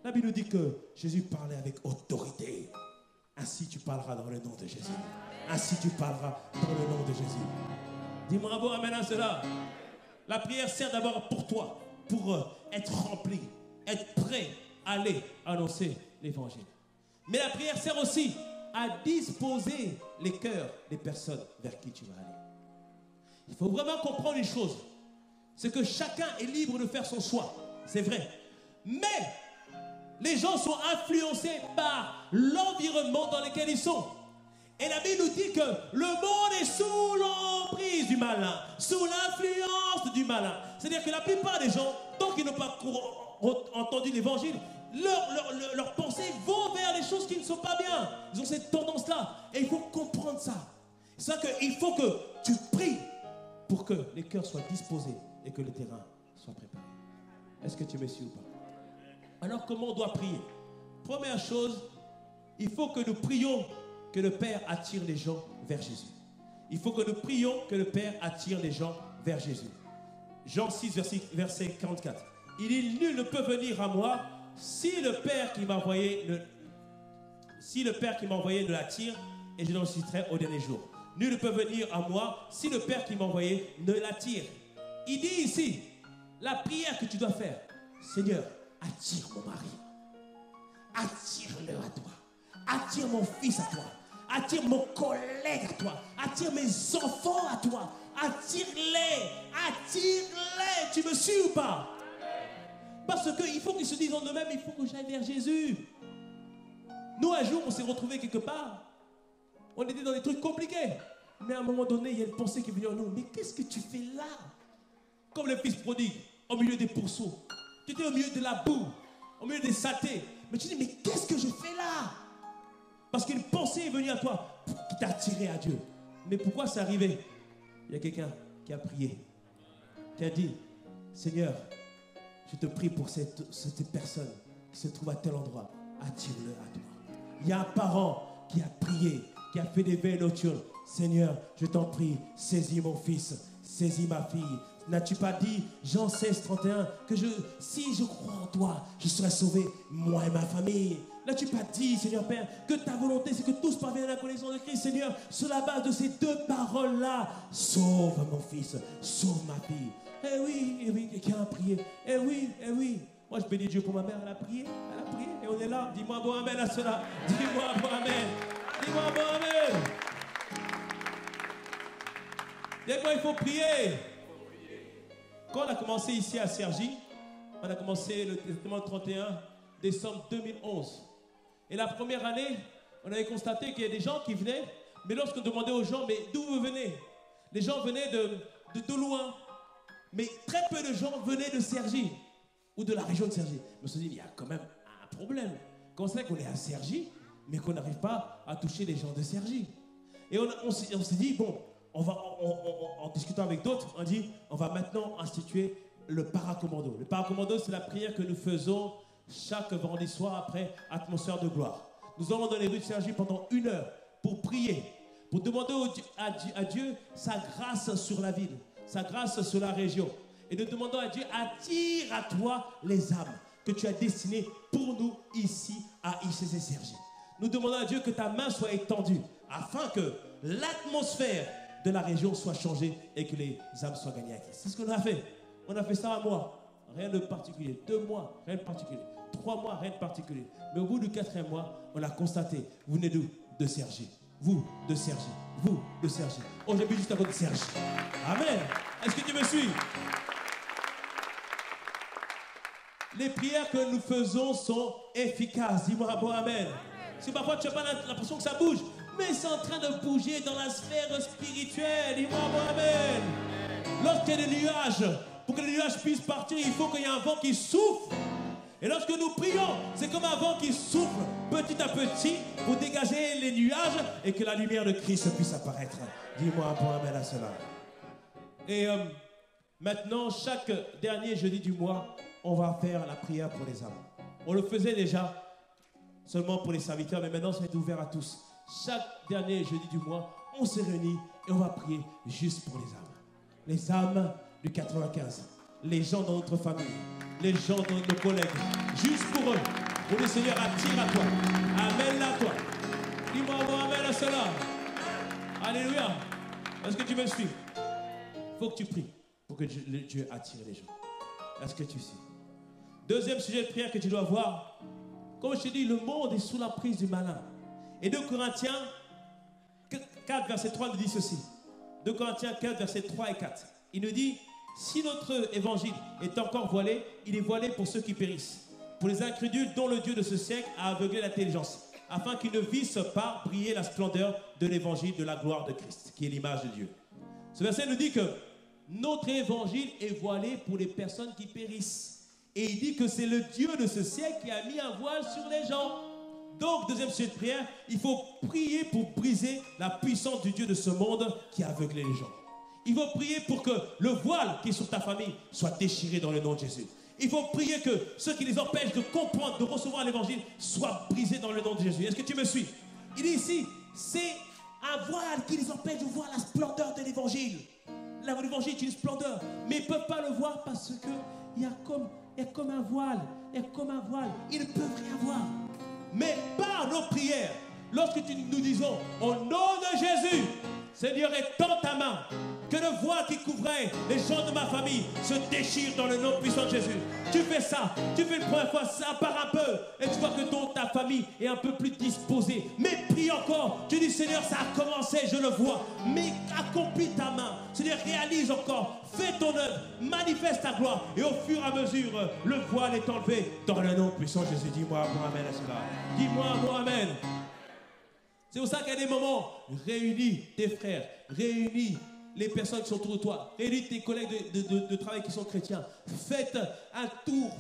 La Bible nous dit que Jésus parlait avec autorité. Ainsi tu parleras dans le nom de Jésus. Ainsi tu parleras dans le nom de Jésus. Dis-moi bravo, amen à cela. La prière sert d'abord pour toi, pour être rempli, être prêt à aller annoncer l'évangile. Mais la prière sert aussi à disposer les cœurs des personnes vers qui tu vas aller. Il faut vraiment comprendre une chose. C'est que chacun est libre de faire son choix. C'est vrai. Mais les gens sont influencés par l'environnement dans lequel ils sont. Et la Bible nous dit que le monde est sous l'emprise du malin, sous l'influence du malin. C'est-à-dire que la plupart des gens, tant qu'ils n'ont pas entendu l'évangile, leurs pensées vont vers les choses qui ne sont pas bien. Ils ont cette tendance-là. Et il faut comprendre ça. C'est ça qu'il faut que tu pries pour que les cœurs soient disposés et que le terrain soit préparé. Est-ce que tu me suis ou pas? Alors, comment on doit prier? Première chose, il faut que nous prions que le Père attire les gens vers Jésus. Il faut que nous prions que le Père attire les gens vers Jésus. Jean 6, verset 44. Il dit, nul ne peut venir à moi si le Père qui m'a envoyé ne l'attire, et je l'en susciterai au dernier jour. Nul ne peut venir à moi si le Père qui m'a envoyé ne l'attire. Il dit ici, la prière que tu dois faire, Seigneur, attire mon mari. Attire-le à toi. Attire mon fils à toi. Attire mon collègue à toi. Attire mes enfants à toi. Attire-les. Attire-les. Tu me suis ou pas? Parce qu'il faut qu'ils se disent en eux-mêmes, il faut que j'aille vers Jésus. Nous, un jour, on s'est retrouvés quelque part. On était dans des trucs compliqués. Mais à un moment donné, il y a une pensée qui est venue en nous. Mais qu'est-ce que tu fais là? Comme le fils prodigue, au milieu des pourceaux. Tu étais au milieu de la boue, au milieu des saletés. Mais tu dis, mais qu'est-ce que je fais là? Parce qu'une pensée est venue à toi qui t'a attiré à Dieu. Mais pourquoi c'est arrivé? Il y a quelqu'un qui a prié, qui a dit, Seigneur, je te prie pour cette personne qui se trouve à tel endroit. Attire-le à toi. Il y a un parent qui a prié, qui a fait des veilles nocturnes. Seigneur, je t'en prie, saisis mon fils, saisis ma fille. N'as-tu pas dit, Jean 16, 31, que si je crois en toi, je serai sauvé, moi et ma famille? N'as-tu pas dit, Seigneur Père, que ta volonté, c'est que tous parviennent à la connaissance de Christ, Seigneur? Sur la base de ces deux paroles-là, sauve mon fils, sauve ma fille. Eh oui, quelqu'un a prié. Eh oui. Moi, je bénis Dieu pour ma mère, elle a prié, et on est là. Dis-moi bon amen à cela. Dis-moi bon amen. Dis-moi bon amen. Dis-moi, il faut prier. Quand on a commencé ici à Cergy, on a commencé le 31 décembre 2011. Et la première année, on avait constaté qu'il y a des gens qui venaient, mais lorsqu'on demandait aux gens, mais d'où vous venez? Les gens venaient de loin. Mais très peu de gens venaient de Cergy ou de la région de Cergy. Je me suis dit, il y a quand même un problème. Quand c'est qu'on est à Cergy, mais qu'on n'arrive pas à toucher les gens de Cergy. Et on s'est dit, bon, en discutant avec d'autres, on dit, on va maintenant instituer le paracommando. Le paracommando, c'est la prière que nous faisons chaque vendredi soir après Atmosphère de gloire. Nous allons dans les rues de Cergy pendant 1 heure pour prier, pour demander à Dieu sa grâce sur la ville, sa grâce sur la région. Et nous demandons à Dieu, attire à toi les âmes que tu as destinées pour nous ici à ICC Cergy. Nous demandons à Dieu que ta main soit étendue afin que l'atmosphère de la région soit changée et que les âmes soient gagnées à Christ. C'est ce qu'on a fait. On a fait ça 1 mois, rien de particulier. 2 mois, rien de particulier. 3 mois, rien de particulier. Mais au bout du 4e mois, on a constaté, vous venez d'où? De Cergy. Vous, de Cergy. Vous, de Cergy. Oh, j'habite juste à côté de Cergy. Amen. Est-ce que tu me suis? Les prières que nous faisons sont efficaces. Dis-moi bon amen. Si parfois tu n'as pas l'impression que ça bouge, mais c'est en train de bouger dans la sphère spirituelle. Dis-moi bon amen. Lorsqu'il y a des nuages, pour que les nuages puissent partir, il faut qu'il y ait un vent qui souffle. Et lorsque nous prions, c'est comme un vent qui souffle petit à petit pour dégager les nuages et que la lumière de Christ puisse apparaître. Dis-moi bon amen à cela. Et maintenant, chaque dernier jeudi du mois, on va faire la prière pour les âmes. On le faisait déjà seulement pour les serviteurs, mais maintenant ça est ouvert à tous. Chaque dernier jeudi du mois, on se réunit et on va prier juste pour les âmes. Les âmes du 95, les gens dans notre famille, les gens dans nos collègues, juste pour eux. Pour le Seigneur, attire à toi, amène-la à toi. Dis-moi bon amen à cela. Alléluia. Est-ce que tu me suis? Il faut que tu pries pour que Dieu attire les gens. Est-ce que tu sais? Deuxième sujet de prière que tu dois voir. Comme je te dis, le monde est sous la prise du malin. Et 2 Corinthiens 4, verset 3 nous dit ceci. 2 Corinthiens 4, verset 3 et 4. Il nous dit, si notre évangile est encore voilé, il est voilé pour ceux qui périssent. Pour les incrédules dont le Dieu de ce siècle a aveuglé l'intelligence, afin qu'ils ne vissent pas briller la splendeur de l'évangile de la gloire de Christ, qui est l'image de Dieu. Ce verset nous dit que notre évangile est voilé pour les personnes qui périssent. Et il dit que c'est le Dieu de ce siècle qui a mis un voile sur les gens. Donc, deuxième sujet de prière, il faut prier pour briser la puissance du Dieu de ce monde qui a aveuglé les gens. Il faut prier pour que le voile qui est sur ta famille soit déchiré dans le nom de Jésus. Il faut prier que ceux qui les empêchent de comprendre, de recevoir l'évangile, soient brisés dans le nom de Jésus. Est-ce que tu me suis? Il dit ici, c'est un voile qui les empêche de voir la splendeur de l'évangile. L'évangile est une splendeur, mais ils ne peuvent pas le voir parce qu'il y a comme un voile. Il y a comme un voile. Ils ne peuvent rien voir. Mais par nos prières, lorsque nous disons au nom de Jésus, Seigneur, étends ta main, que le voile qui couvrait les gens de ma famille se déchire dans le nom puissant de Jésus. Tu fais ça, tu fais une première fois, ça part un peu, et tu vois que ta famille est un peu plus disposée. Mais prie encore, tu dis Seigneur, ça a commencé, je le vois, mais accomplis ta main. Seigneur, réalise encore, fais ton œuvre, manifeste ta gloire, et au fur et à mesure, le voile est enlevé dans le nom puissant de Jésus. Dis-moi bon amen à cela. Dis-moi bon amen. C'est pour ça qu'il y a des moments, réunis tes frères, réunis les personnes qui sont autour de toi, réunis tes collègues de travail qui sont chrétiens. Faites un tour,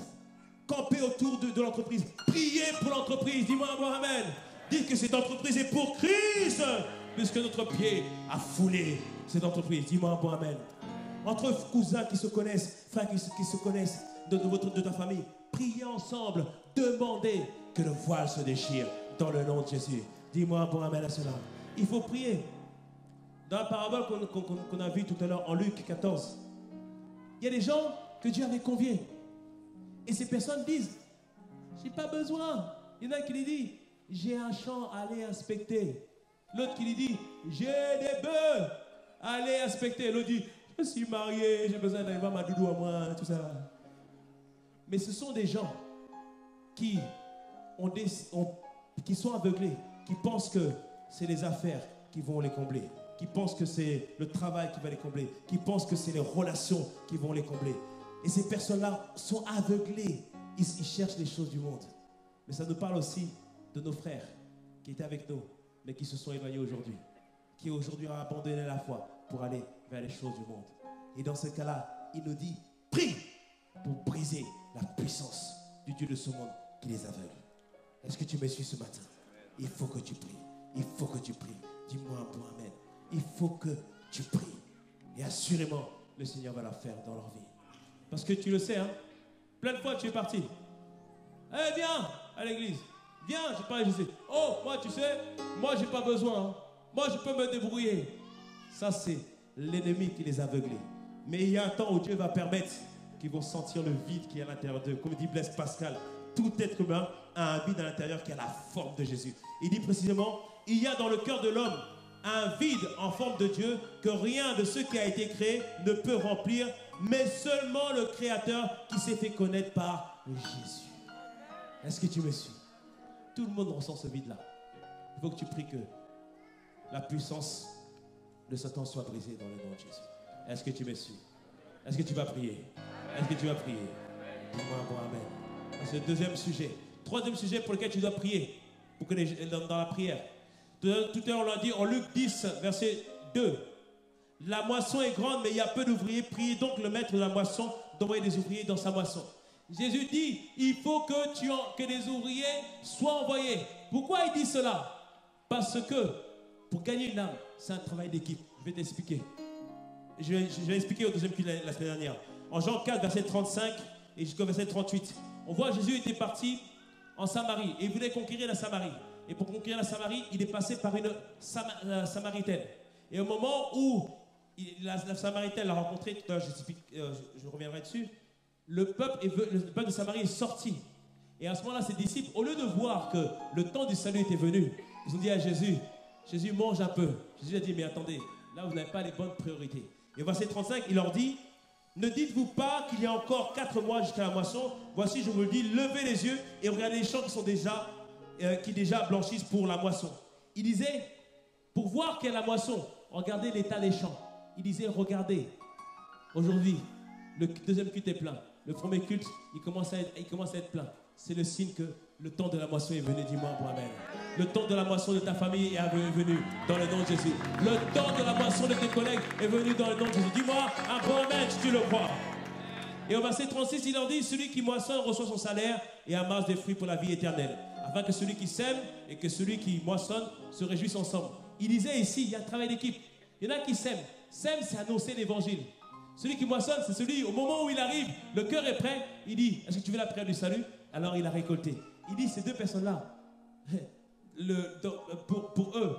campez autour de l'entreprise, priez pour l'entreprise, dis-moi bon amen. Dites que cette entreprise est pour Christ, puisque notre pied a foulé cette entreprise, dis-moi bon amen. Entre cousins qui se connaissent, frères qui se connaissent de ta famille, priez ensemble, demandez que le voile se déchire dans le nom de Jésus. Dis-moi bon amen à cela. Il faut prier. Dans la parabole qu'on a vue tout à l'heure en Luc 14, il y a des gens que Dieu avait conviés. Et ces personnes disent, j'ai pas besoin. Il y en a qui lui disent, j'ai un champ, allez inspecter. L'autre qui lui dit, j'ai des bœufs, allez inspecter. L'autre dit, je suis marié, j'ai besoin d'aller voir ma doudou à moi, tout ça. Mais ce sont des gens qui sont aveuglés, qui pensent que c'est les affaires qui vont les combler, qui pensent que c'est le travail qui va les combler, qui pensent que c'est les relations qui vont les combler. Et ces personnes-là sont aveuglées. Ils cherchent les choses du monde. Mais ça nous parle aussi de nos frères qui étaient avec nous, mais qui se sont éloignés aujourd'hui, qui aujourd'hui ont abandonné la foi pour aller vers les choses du monde. Et dans ce cas-là, il nous dit, prie pour briser la puissance du Dieu de ce monde qui les aveugle. Est-ce que tu me suis ce matin? Il faut que tu pries. Il faut que tu pries. Dis-moi un bon amen. Il faut que tu pries. Et assurément, le Seigneur va la faire dans leur vie. Parce que tu le sais, hein, plein de fois tu es parti. Eh, viens à l'église. Viens, je parle, je sais. Oh, moi, tu sais, moi, j'ai pas besoin. Hein. Moi, je peux me débrouiller. Ça, c'est l'ennemi qui les a aveuglés. Mais il y a un temps où Dieu va permettre qu'ils vont sentir le vide qui est à l'intérieur d'eux. Comme dit Blaise Pascal, tout être humain a un vide à l'intérieur qui a la forme de Jésus. Il dit précisément, il y a dans le cœur de l'homme un vide en forme de Dieu que rien de ce qui a été créé ne peut remplir, mais seulement le Créateur qui s'est fait connaître par Jésus. Est-ce que tu me suis? Tout le monde ressent ce vide-là. Il faut que tu pries que la puissance de Satan soit brisée dans le nom de Jésus. Est-ce que tu me suis? Est-ce que tu vas prier? Est-ce que tu vas prier? Dis-moi un bon amen. C'est le deuxième sujet. Troisième sujet pour lequel tu dois prier pour que dans la prière. Tout à l'heure, on l'a dit en Luc 10, verset 2. La moisson est grande, mais il y a peu d'ouvriers. Priez donc le maître de la moisson d'envoyer des ouvriers dans sa moisson. Jésus dit, il faut que des ouvriers soient envoyés. Pourquoi il dit cela? Parce que pour gagner une âme, c'est un travail d'équipe. Je vais t'expliquer. Je vais expliquer au deuxième culte la semaine dernière. En Jean 4, verset 35 et jusqu'au verset 38, on voit Jésus était parti en Samarie et il voulait conquérir la Samarie. Et pour conquérir la Samarie, il est passé par une Samaritaine. Et au moment où la Samaritaine l'a rencontré, tout à l'heure je reviendrai dessus, le peuple de Samarie est sorti. Et à ce moment-là, ses disciples, au lieu de voir que le temps du salut était venu, ils ont dit à Jésus, Jésus, mange un peu. Jésus a dit, mais attendez, là vous n'avez pas les bonnes priorités. Et verset 35, il leur dit, ne dites-vous pas qu'il y a encore 4 mois jusqu'à la moisson? Voici, je vous le dis, levez les yeux et regardez les champs qui déjà blanchissent pour la moisson. Il disait, pour voir quelle est la moisson, regardez l'état des champs. Il disait, regardez, aujourd'hui, le deuxième culte est plein. Le premier culte, il commence à être plein. C'est le signe que le temps de la moisson est venu, dis-moi pour amen. Le temps de la moisson de ta famille est venu dans le nom de Jésus. Le temps de la moisson de tes collègues est venu dans le nom de Jésus. Dis-moi un bon amen si tu le crois. Et au verset 36, il en dit, celui qui moissonne reçoit son salaire et amasse des fruits pour la vie éternelle. Afin que celui qui sème et que celui qui moissonne se réjouissent ensemble. Il disait ici, il y a un travail d'équipe. Il y en a qui sèment. Sème, c'est annoncer l'évangile. Celui qui moissonne, c'est celui, au moment où il arrive, le cœur est prêt, il dit, est-ce que tu veux la prière du salut? Alors il a récolté. Il dit, ces deux personnes-là, pour eux,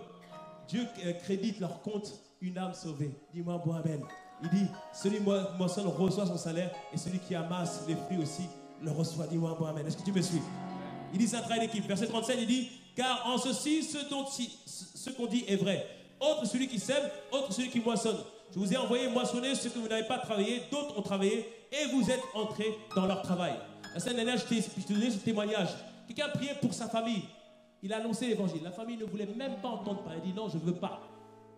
Dieu crédite leur compte une âme sauvée. Dis-moi bon amen. Il dit, celui qui moissonne reçoit son salaire et celui qui amasse les fruits aussi le reçoit. Dis-moi bon amen. Est-ce que tu me suis? Il dit, c'est un travail d'équipe. Verset 37, il dit, car en ceci, ce qu'on dit est vrai. Autre celui qui sème, autre celui qui moissonne. Je vous ai envoyé moissonner ce que vous n'avez pas travaillé, d'autres ont travaillé et vous êtes entrés dans leur travail. La semaine dernière, je t'ai donné ce témoignage. Quelqu'un priait pour sa famille. Il a annoncé l'évangile. La famille ne voulait même pas entendre parler. Il dit non, je ne veux pas.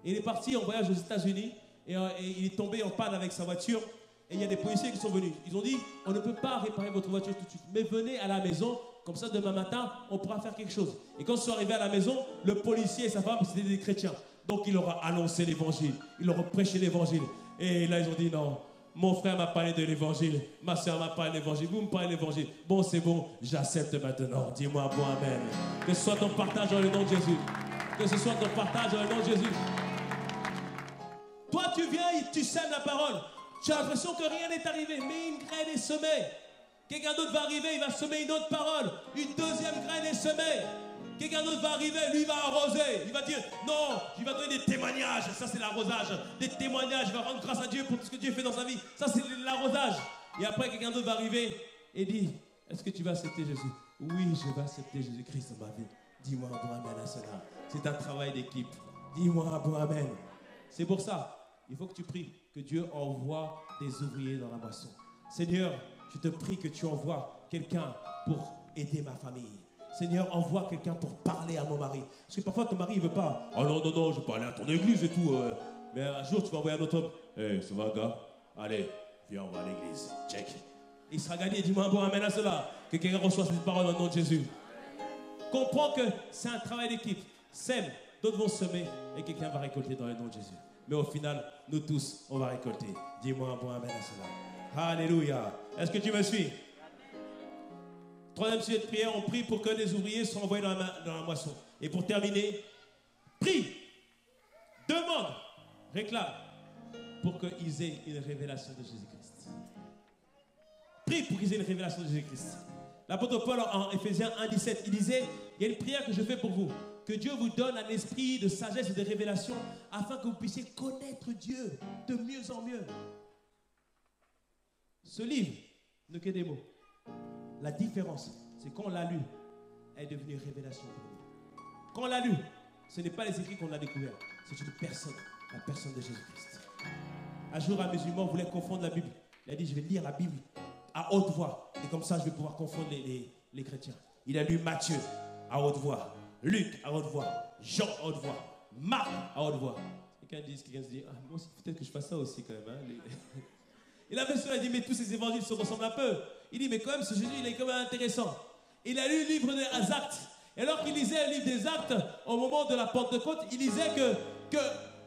Et il est parti en voyage aux États-Unis et il est tombé en panne avec sa voiture. Et il y a des policiers qui sont venus. Ils ont dit, on ne peut pas réparer votre voiture tout de suite, mais venez à la maison, comme ça demain matin, on pourra faire quelque chose. Et quand ils sont arrivés à la maison, le policier et sa femme, c'était des chrétiens. Donc il leur a annoncé l'évangile, il leur a prêché l'évangile. Et là ils ont dit non, mon frère m'a parlé de l'évangile, ma soeur m'a parlé de l'évangile, vous me parlez de l'évangile. Bon c'est bon, j'accepte maintenant, dis-moi bon amen. Que ce soit ton partage dans le nom de Jésus. Que ce soit ton partage dans le nom de Jésus. Toi tu viens et tu sèmes la parole. Tu as l'impression que rien n'est arrivé, mais une graine est semée. Quelqu'un d'autre va arriver, il va semer une autre parole. Une deuxième graine est semée. Quelqu'un d'autre va arriver, lui va arroser. Il va dire, non, il va donner des témoignages. Ça, c'est l'arrosage. Des témoignages, il va rendre grâce à Dieu pour tout ce que Dieu fait dans sa vie. Ça, c'est l'arrosage. Et après, quelqu'un d'autre va arriver et dit, est-ce que tu vas accepter Jésus? Oui, je vais accepter Jésus-Christ dans ma vie. Dis-moi un bon amen à cela. C'est un travail d'équipe. Dis-moi un bon amen. C'est pour ça, il faut que tu pries que Dieu envoie des ouvriers dans la moisson. Seigneur, je te prie que tu envoies quelqu'un pour aider ma famille. Seigneur, envoie quelqu'un pour parler à mon mari. Parce que parfois ton mari, il ne veut pas. Oh non, non, non, je veux pas aller à ton église et tout. Mais un jour, tu vas envoyer un autre homme. Hey, ça va, gars? Allez, viens, on va à l'église. Check. Il sera gagné. Dis-moi un bon amen à cela. Que quelqu'un reçoive cette parole au nom de Jésus. Comprends que c'est un travail d'équipe. Sème, d'autres vont semer et quelqu'un va récolter dans le nom de Jésus. Mais au final, nous tous, on va récolter. Dis-moi un bon amen à cela. Alléluia. Est-ce que tu me suis? Troisième sujet de prière, on prie pour que les ouvriers soient envoyés dans la moisson. Et pour terminer, prie, demande, réclame pour qu'ils aient une révélation de Jésus-Christ. Prie pour qu'ils aient une révélation de Jésus-Christ. L'apôtre Paul en Éphésiens 1,17, il disait, il y a une prière que je fais pour vous, que Dieu vous donne un esprit de sagesse et de révélation afin que vous puissiez connaître Dieu de mieux en mieux. Ce livre n'est que des mots. La différence, c'est quand on l'a lu, elle est devenue une révélation pour nous. Quand on l'a lu, ce n'est pas les écrits qu'on a découverts, c'est une personne, la personne de Jésus-Christ. Un jour, un musulman voulait confondre la Bible. Il a dit, je vais lire la Bible à haute voix, et comme ça, je vais pouvoir confondre les chrétiens. Il a lu Matthieu à haute voix, Luc à haute voix, Jean à haute voix, Marc à haute voix. Quelqu'un se dit, ah, moi, peut-être que je fasse ça aussi quand même. Hein, Il a fait cela, il dit, mais tous ces évangiles se ressemblent un peu. Il dit, mais quand même, ce Jésus, il est quand même intéressant. Il a lu le livre des Actes. Et alors qu'il lisait le livre des Actes, au moment de la Pentecôte, il disait que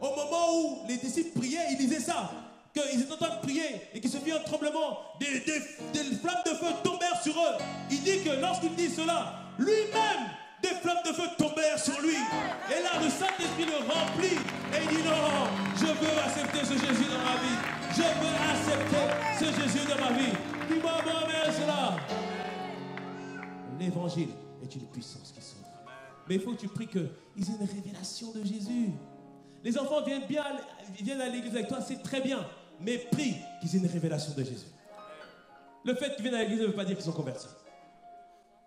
au moment où les disciples priaient, il disait ça, qu'ils étaient en train de prier et qu'il se fit un tremblement, des flammes de feu tombèrent sur eux. Il dit que lorsqu'il dit cela, lui-même, des flammes de feu tombèrent sur lui. Et là, le Saint-Esprit le remplit. Et il dit, non, je veux accepter ce Jésus dans ma vie. Je veux accepter ce Jésus dans ma vie. Dis-moi, moi-même, cela. L'évangile est une puissance qui sauve. Mais il faut que tu pries qu'ils aient une révélation de Jésus. Les enfants viennent à l'église avec toi, c'est très bien. Mais prie qu'ils aient une révélation de Jésus. Le fait qu'ils viennent à l'église ne veut pas dire qu'ils sont convertis.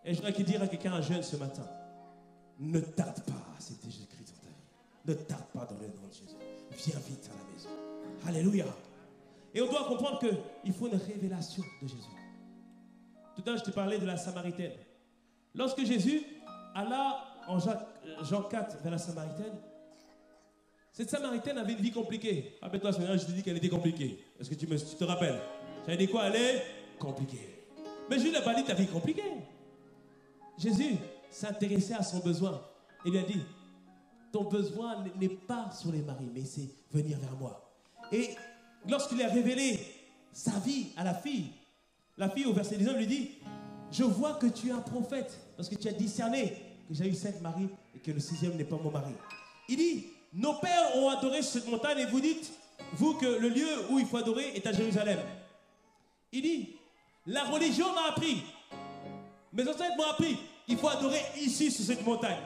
Et je voudrais dire à quelqu'un, un jeune ce matin, ne tarde pas à accepter Jésus-Christ dans ta vie. Ne tarde pas dans le nom de Jésus. Viens vite à la maison. Alléluia. Et on doit comprendre qu'il faut une révélation de Jésus. Tout à l'heure, je t'ai parlé de la Samaritaine. Lorsque Jésus alla en Jean 4 vers la Samaritaine, cette Samaritaine avait une vie compliquée. Rappelle-toi, je t'ai dit qu'elle était compliquée. Est-ce que tu te rappelles? J'avais dit quoi? Elle est compliquée. Mais Jésus n'a pas dit ta vie est compliquée. Jésus s'intéressait à son besoin. Il lui a dit, ton besoin n'est pas sur les maris, mais c'est venir vers moi. Et lorsqu'il a révélé sa vie à la fille au verset 19 lui dit, je vois que tu es un prophète, parce que tu as discerné que j'ai eu 5 maris et que le 6e n'est pas mon mari. Il dit, nos pères ont adoré sur cette montagne et vous dites, vous, que le lieu où il faut adorer est à Jérusalem. Il dit, la religion m'a appris, mes ancêtres m'ont appris qu'il faut adorer ici sur cette montagne.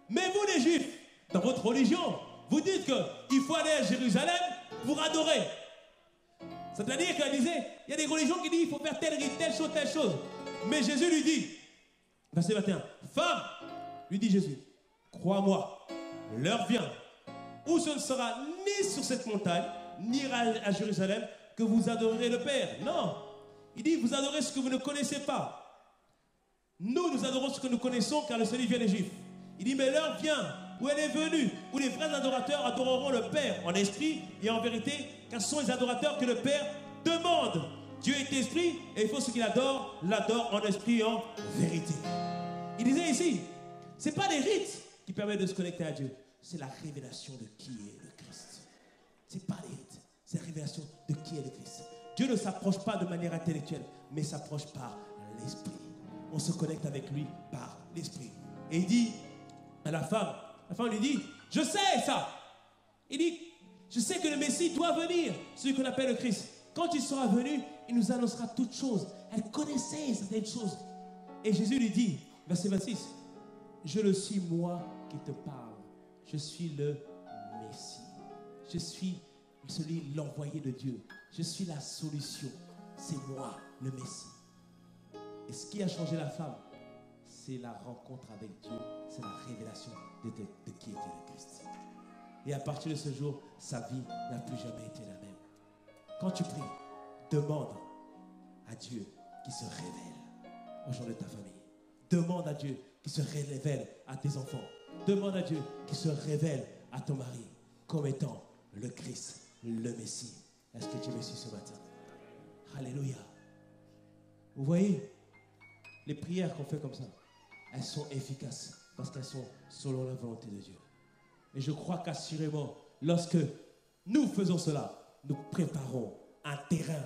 Mais vous les Juifs, dans votre religion, vous dites qu'il faut aller à Jérusalem pour adorer. C'est-à-dire qu'elle disait, il y a des religions qui disent qu'il faut faire telle rite, telle chose. Mais Jésus lui dit, verset 21, femme, lui dit Jésus, crois-moi, l'heure vient où ce ne sera ni sur cette montagne, ni à Jérusalem, que vous adorerez le Père. Non, il dit, vous adorez ce que vous ne connaissez pas. Nous adorons ce que nous connaissons, car le salut vient des Juifs. Il dit, mais l'heure vient où elle est venue, où les vrais adorateurs adoreront le Père en esprit et en vérité, car ce sont les adorateurs que le Père demande. Dieu est esprit et il faut ceux qui l'adorent en esprit et en vérité. Il disait ici, ce n'est pas les rites qui permettent de se connecter à Dieu, c'est la révélation de qui est le Christ. Ce n'est pas les rites, c'est la révélation de qui est le Christ. Dieu ne s'approche pas de manière intellectuelle, mais s'approche par l'esprit. On se connecte avec lui par l'esprit. Et il dit à la femme lui dit, je sais ça. Il dit, je sais que le Messie doit venir, celui qu'on appelle le Christ. Quand il sera venu, il nous annoncera toutes choses. Elle connaissait certaines choses. Et Jésus lui dit, verset 26, Je le suis moi qui te parle. Je suis le Messie. Je suis l'envoyé de Dieu. Je suis la solution. C'est moi, le Messie. Et ce qui a changé la femme, c'est la rencontre avec Dieu. C'est la révélation de qui était le Christ. Et à partir de ce jour, sa vie n'a plus jamais été la même. Quand tu pries, demande à Dieu qui se révèle aux gens de ta famille. Demande à Dieu qui se révèle à tes enfants. Demande à Dieu qui se révèle à ton mari comme étant le Christ, le Messie. Est-ce que tu me suis ce matin? Alléluia. Vous voyez, les prières qu'on fait comme ça, elles sont efficaces parce qu'elles sont selon la volonté de Dieu. Et je crois qu'assurément, lorsque nous faisons cela, nous préparons un terrain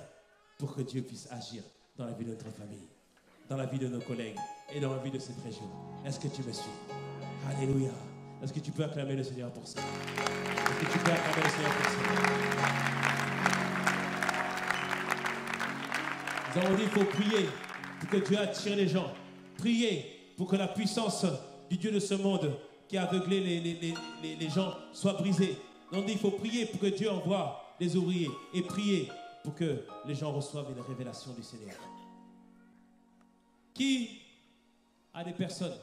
pour que Dieu puisse agir dans la vie de notre famille, dans la vie de nos collègues et dans la vie de cette région. Est-ce que tu me suis? Alléluia. Est-ce que tu peux acclamer le Seigneur pour ça? Est-ce que tu peux acclamer le Seigneur pour ça? Nous avons dit qu'il faut prier pour que Dieu attire les gens. Prier pour que la puissance du Dieu de ce monde qui a aveuglé les gens soit brisée. Nous avons dit qu'il faut prier pour que Dieu envoie les ouvriers et prier pour que les gens reçoivent une révélation du Seigneur. Qui a des personnes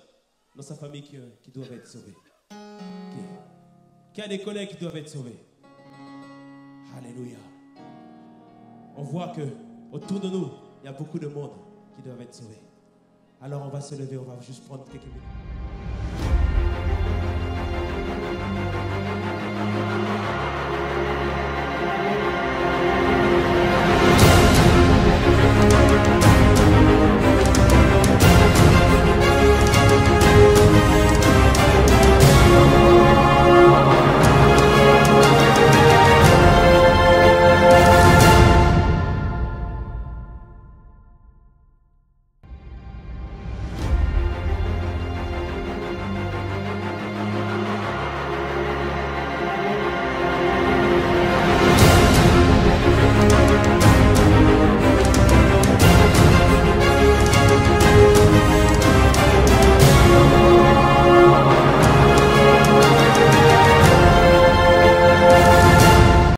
dans sa famille qui doivent être sauvées? Qui a des collègues qui doivent être sauvés? Alléluia. On voit que autour de nous, il y a beaucoup de monde qui doivent être sauvés. Alors on va se lever, on va juste prendre quelques minutes.